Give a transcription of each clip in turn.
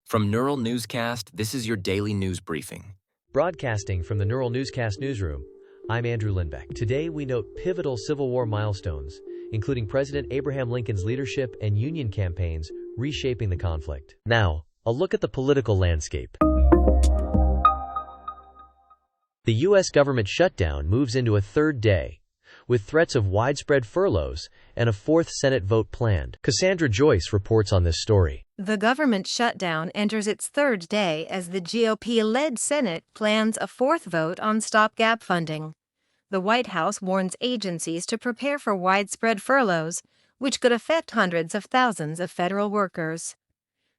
From Neural Newscast, this is your daily news briefing. Broadcasting from the Neural Newscast newsroom, I'm Andrew Lindbeck. Today we note pivotal Civil War milestones, including President Abraham Lincoln's leadership and Union campaigns reshaping the conflict. Now, a look at the political landscape. The U.S. government shutdown moves into a third day, with threats of widespread furloughs and a fourth Senate vote planned. Cassandra Joyce reports on this story. The government shutdown enters its third day as the GOP-led Senate plans a fourth vote on stopgap funding. The White House warns agencies to prepare for widespread furloughs, which could affect hundreds of thousands of federal workers.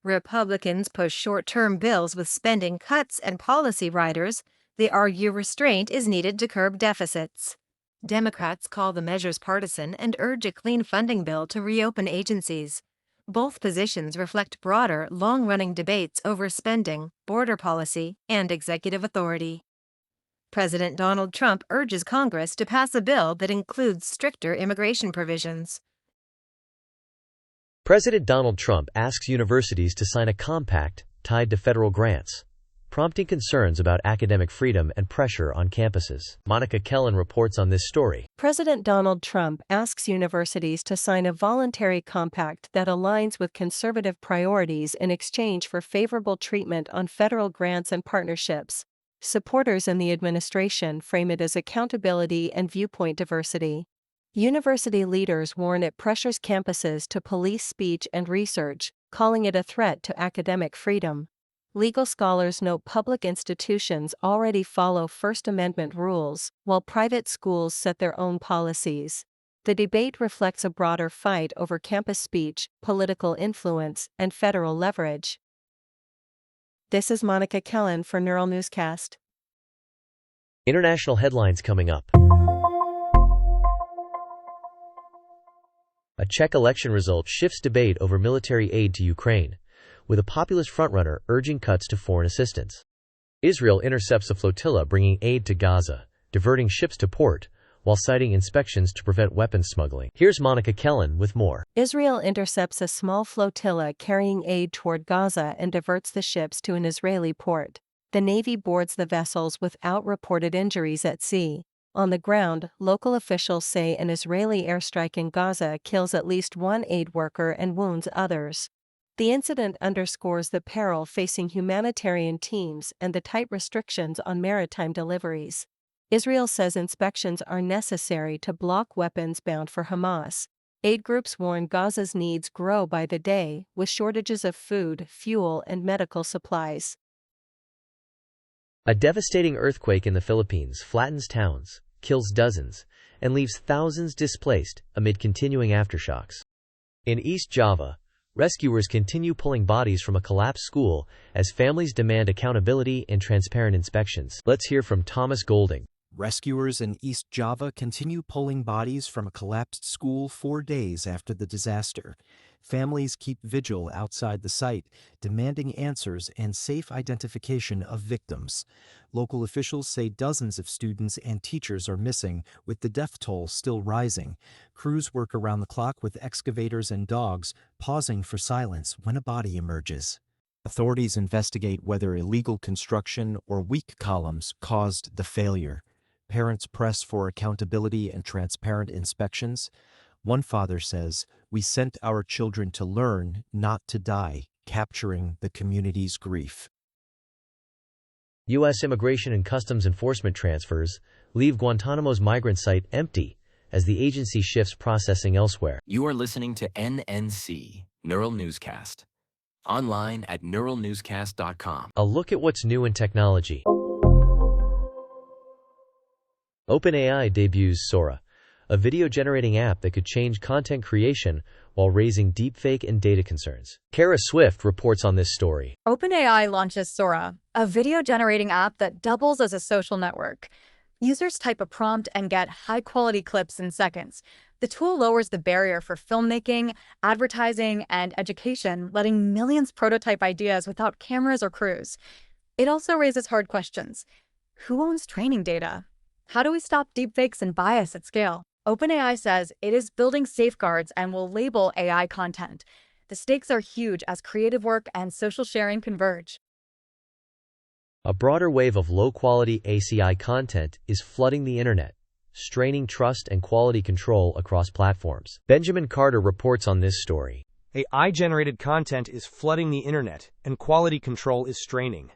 Republicans push short-term bills with spending cuts and policy riders. They argue restraint is needed to curb deficits. Democrats call the measures partisan and urge a clean funding bill to reopen agencies. Both positions reflect broader, long-running debates over spending, border policy, and executive authority. President Donald Trump urges Congress to pass a bill that includes stricter immigration provisions. President Donald Trump asks universities to sign a compact tied to federal grants, prompting concerns about academic freedom and pressure on campuses. Monica Kellen reports on this story. President Donald Trump asks universities to sign a voluntary compact that aligns with conservative priorities in exchange for favorable treatment on federal grants and partnerships. Supporters in the administration frame it as accountability and viewpoint diversity. University leaders warn it pressures campuses to police speech and research, calling it a threat to academic freedom. Legal scholars note public institutions already follow First Amendment rules, while private schools set their own policies. The debate reflects a broader fight over campus speech, political influence, and federal leverage. This is Monica Kellen for Neural Newscast. International headlines coming up. A Czech election result shifts debate over military aid to Ukraine, with a populist frontrunner urging cuts to foreign assistance. Israel intercepts a flotilla bringing aid to Gaza, diverting ships to port, while citing inspections to prevent weapons smuggling. Here's Monica Kellen with more. Israel intercepts a small flotilla carrying aid toward Gaza and diverts the ships to an Israeli port. The Navy boards the vessels without reported injuries at sea. On the ground, local officials say an Israeli airstrike in Gaza kills at least one aid worker and wounds others. The incident underscores the peril facing humanitarian teams and the tight restrictions on maritime deliveries. Israel says inspections are necessary to block weapons bound for Hamas. Aid groups warn Gaza's needs grow by the day, with shortages of food, fuel, and medical supplies. A devastating earthquake in the Philippines flattens towns, kills dozens, and leaves thousands displaced amid continuing aftershocks. In East Java, rescuers continue pulling bodies from a collapsed school as families demand accountability and transparent inspections. Let's hear from Thomas Golding. Rescuers in East Java continue pulling bodies from a collapsed school 4 days after the disaster. Families keep vigil outside the site, demanding answers and safe identification of victims. Local officials say dozens of students and teachers are missing, with the death toll still rising. Crews work around the clock with excavators and dogs, pausing for silence when a body emerges. Authorities investigate whether illegal construction or weak columns caused the failure. Parents press for accountability and transparent inspections. One father says, "We sent our children to learn, not to die," capturing the community's grief. U.S. Immigration and Customs Enforcement transfers leave Guantanamo's migrant site empty as the agency shifts processing elsewhere. You are listening to NNC, Neural Newscast. Online at neuralnewscast.com. A look at what's new in technology. OpenAI debuts Sora, a video-generating app that could change content creation while raising deepfake and data concerns. Kara Swift reports on this story. OpenAI launches Sora, a video-generating app that doubles as a social network. Users type a prompt and get high-quality clips in seconds. The tool lowers the barrier for filmmaking, advertising, and education, letting millions prototype ideas without cameras or crews. It also raises hard questions. Who owns training data? How do we stop deepfakes and bias at scale? OpenAI says it is building safeguards and will label AI content. The stakes are huge as creative work and social sharing converge. A broader wave of low-quality ACI content is flooding the internet, straining trust and quality control across platforms. Benjamin Carter reports on this story. AI-generated content is flooding the internet, and quality control is straining.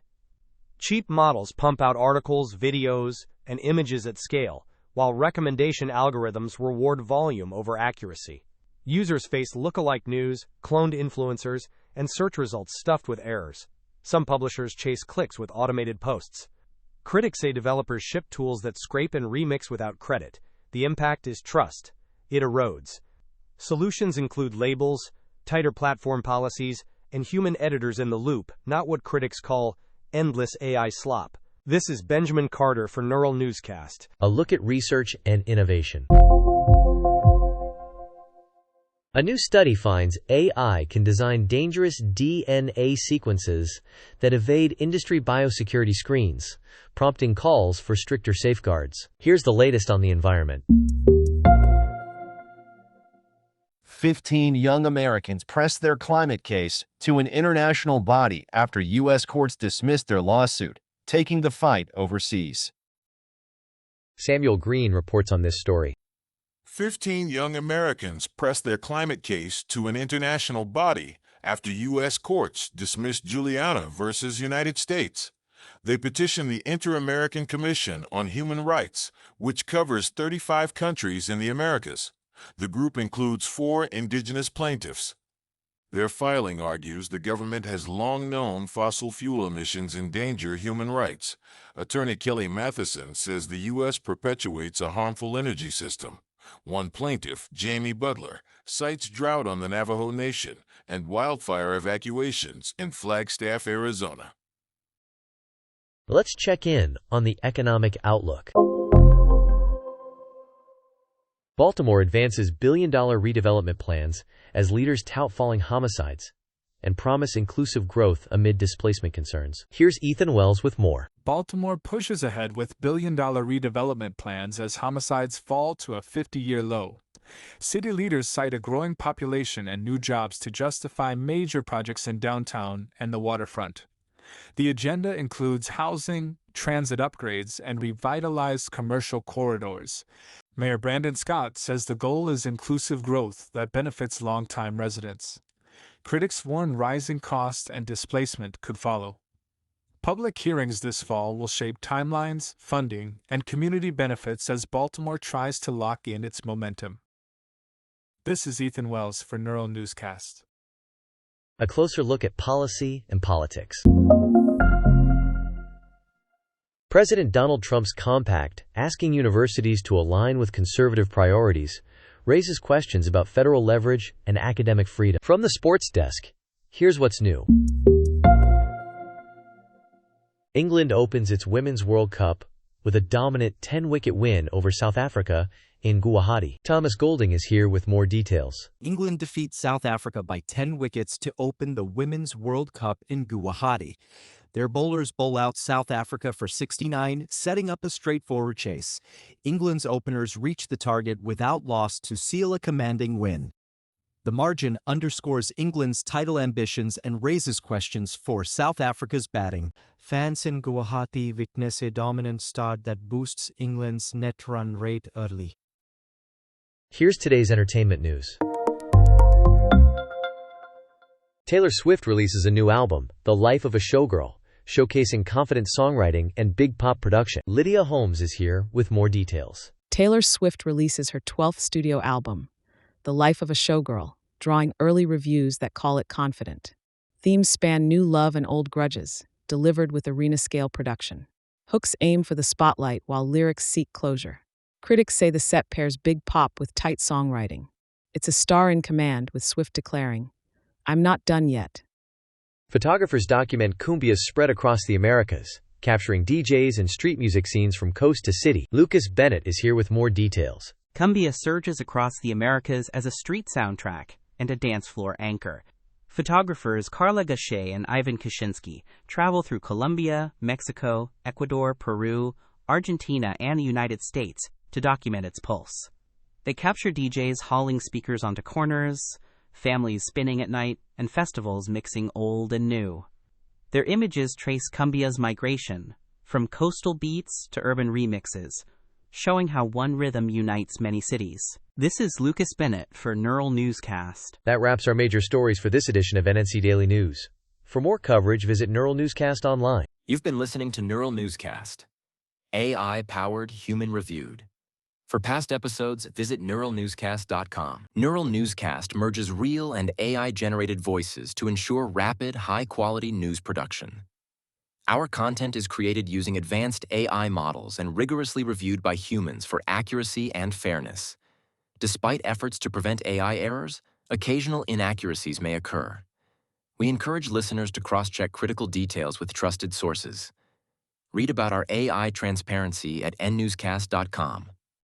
Cheap models pump out articles, videos, and images at scale, while recommendation algorithms reward volume over accuracy. Users face lookalike news, cloned influencers, and search results stuffed with errors. Some publishers chase clicks with automated posts. Critics say developers ship tools that scrape and remix without credit. The impact is trust. It erodes. Solutions include labels, tighter platform policies, and human editors in the loop, not what critics call endless AI slop. This is Benjamin Carter for Neural Newscast. A look at research and innovation. A new study finds AI can design dangerous DNA sequences that evade industry biosecurity screens, prompting calls for stricter safeguards. Here's the latest on the environment. 15 young Americans pressed their climate case to an international body after U.S. courts dismissed their lawsuit, taking the fight overseas. Samuel Green reports on this story. 15 young Americans pressed their climate case to an international body after U.S. courts dismissed Juliana versus United States. They petitioned the Inter-American Commission on Human Rights, which covers 35 countries in the Americas. The group includes 4 indigenous plaintiffs. Their filing argues the government has long known fossil fuel emissions endanger human rights. Attorney Kelly Matheson says the U.S. perpetuates a harmful energy system. One plaintiff, Jamie Butler, cites drought on the Navajo Nation and wildfire evacuations in Flagstaff, Arizona. Let's check in on the economic outlook. Baltimore advances billion-dollar redevelopment plans as leaders tout falling homicides and promise inclusive growth amid displacement concerns. Here's Ethan Wells with more. Baltimore pushes ahead with billion-dollar redevelopment plans as homicides fall to a 50-year low. City leaders cite a growing population and new jobs to justify major projects in downtown and the waterfront. The agenda includes housing, transit upgrades, and revitalized commercial corridors. Mayor Brandon Scott says the goal is inclusive growth that benefits longtime residents. Critics warn rising costs and displacement could follow. Public hearings this fall will shape timelines, funding, and community benefits as Baltimore tries to lock in its momentum. This is Ethan Wells for Neural Newscast. A closer look at policy and politics. President Donald Trump's compact, asking universities to align with conservative priorities, raises questions about federal leverage and academic freedom. From the sports desk, here's what's new. England opens its Women's World Cup with a dominant 10-wicket win over South Africa in Guwahati. Thomas Golding is here with more details. England defeats South Africa by 10 wickets to open the Women's World Cup in Guwahati. Their bowlers bowl out South Africa for 69, setting up a straightforward chase. England's openers reach the target without loss to seal a commanding win. The margin underscores England's title ambitions and raises questions for South Africa's batting. Fans in Guwahati witness a dominant start that boosts England's net run rate early. Here's today's entertainment news. Taylor Swift releases a new album, The Life of a Showgirl, showcasing confident songwriting and big pop production. Lydia Holmes is here with more details. Taylor Swift releases her 12th studio album, The Life of a Showgirl, drawing early reviews that call it confident. Themes span new love and old grudges, delivered with arena-scale production. Hooks aim for the spotlight while lyrics seek closure. Critics say the set pairs big pop with tight songwriting. It's a star in command, with Swift declaring, "I'm not done yet." Photographers document cumbias spread across the Americas, capturing DJs and street music scenes from coast to city. Lucas Bennett is here with more details. Cumbia surges across the Americas as a street soundtrack and a dance floor anchor. Photographers Carla Gachet and Ivan Kaczynski travel through Colombia, Mexico, Ecuador, Peru, Argentina, and the United States to document its pulse. They capture DJs hauling speakers onto corners, families spinning at night, and festivals mixing old and new. Their images trace cumbia's migration, from coastal beats to urban remixes, showing how one rhythm unites many cities. This is Lucas Bennett for Neural Newscast. That wraps our major stories for this edition of NNC Daily News. For more coverage, visit Neural Newscast online. You've been listening to Neural Newscast, AI-powered, human-reviewed. For past episodes, visit neuralnewscast.com. Neural Newscast merges real and AI-generated voices to ensure rapid, high-quality news production. Our content is created using advanced AI models and rigorously reviewed by humans for accuracy and fairness. Despite efforts to prevent AI errors, occasional inaccuracies may occur. We encourage listeners to cross-check critical details with trusted sources. Read about our AI transparency at nnewscast.com.